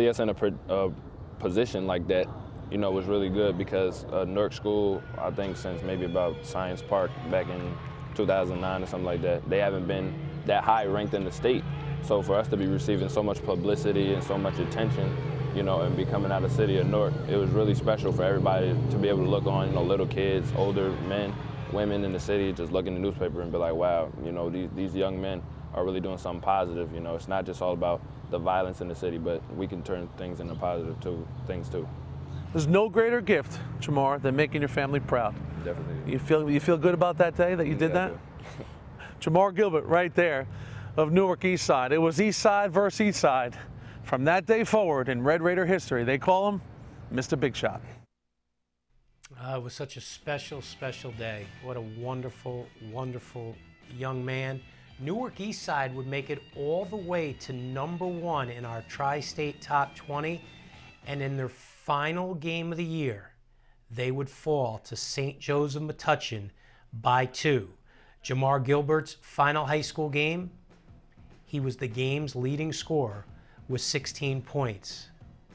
us in a position like that, you know, was really good because Newark School, I think since maybe about Science Park back in 2009 or something like that, they haven't been that high ranked in the state. So for us to be receiving so much publicity and so much attention, you know, and be coming out of the city of Newark. It was really special for everybody to be able to look on, you know, little kids, older men, women in the city, just look in the newspaper and be like, wow, you know, these young men are really doing something positive. You know, it's not just all about the violence in the city, but we can turn things into positive things too. There's no greater gift, Jamar, than making your family proud. Definitely. You feel good about that day that you did that? Jamar Gilbert right there of Newark East Side. It was East Side versus East Side. From that day forward in Red Raider history, they call him Mr. Big Shot. It was such a special, special day. What a wonderful, wonderful young man. Newark East Side would make it all the way to #1 in our Tri-State Top 20, and in their final game of the year, they would fall to St. Joseph Metuchen by 2. Jamar Gilbert's final high school game, he was the game's leading scorer with 16 points.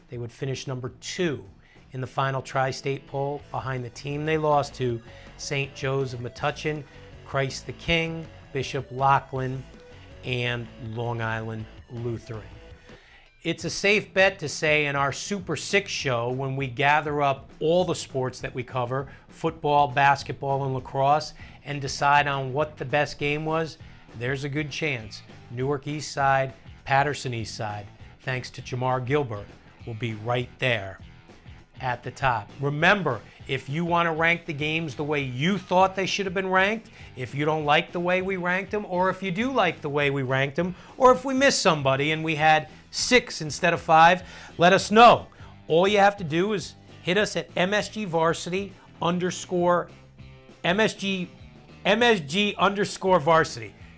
They would finish #2 in the final Tri-State poll behind the team they lost to, St. Joseph Metuchen, Christ the King, Bishop Loughlin, and Long Island Lutheran. It's a safe bet to say in our Super 6 show, when we gather up all the sports that we cover, football, basketball, and lacrosse, and decide on what the best game was, there's a good chance Newark East Side, Patterson East Side, thanks to Jamar Gilbert, will be right there at the top. Remember, if you want to rank the games the way you thought they should have been ranked, if you don't like the way we ranked them, or if you do like the way we ranked them, or if we missed somebody and we had 6 instead of 5, let us know. All you have to do is hit us at MSG _ varsity.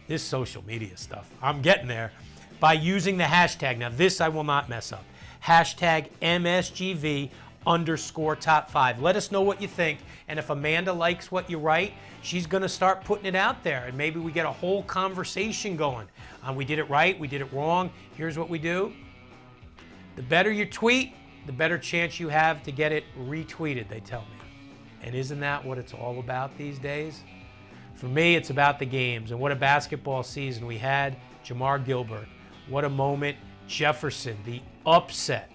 This social media stuff, I'm getting there, by using the hashtag. Now this I will not mess up. Hashtag MSGV _ top 5. Let us know what you think, and if Amanda likes what you write, she's going to start putting it out there, and maybe we get a whole conversation going. We did it right, we did it wrong, here's what we do. The better you tweet, the better chance you have to get it retweeted, they tell me. And isn't that what it's all about these days? For me, it's about the games, and what a basketball season we had. Jamar Gilbert, what a moment. Jefferson, the upset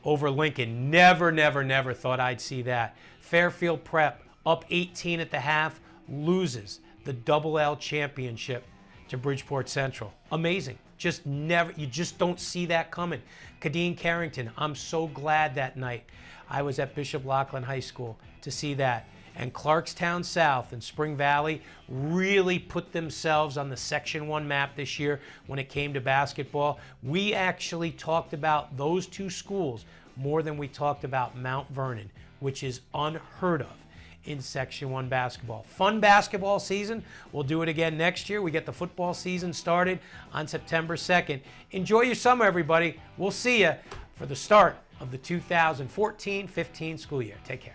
over Lincoln. Never, never, never thought I'd see that. Fairfield Prep, up 18 at the half, loses the Double L championship to Bridgeport Central. Amazing. Just never, you just don't see that coming. Kadeen Carrington, I'm so glad that night I was at Bishop Loughlin High School to see that. And Clarkstown South and Spring Valley really put themselves on the Section 1 map this year when it came to basketball. We actually talked about those two schools more than we talked about Mount Vernon, which is unheard of in Section 1 basketball. Fun basketball season. We'll do it again next year. We get the football season started on September 2nd. Enjoy your summer, everybody. We'll see you for the start of the 2014-15 school year. Take care.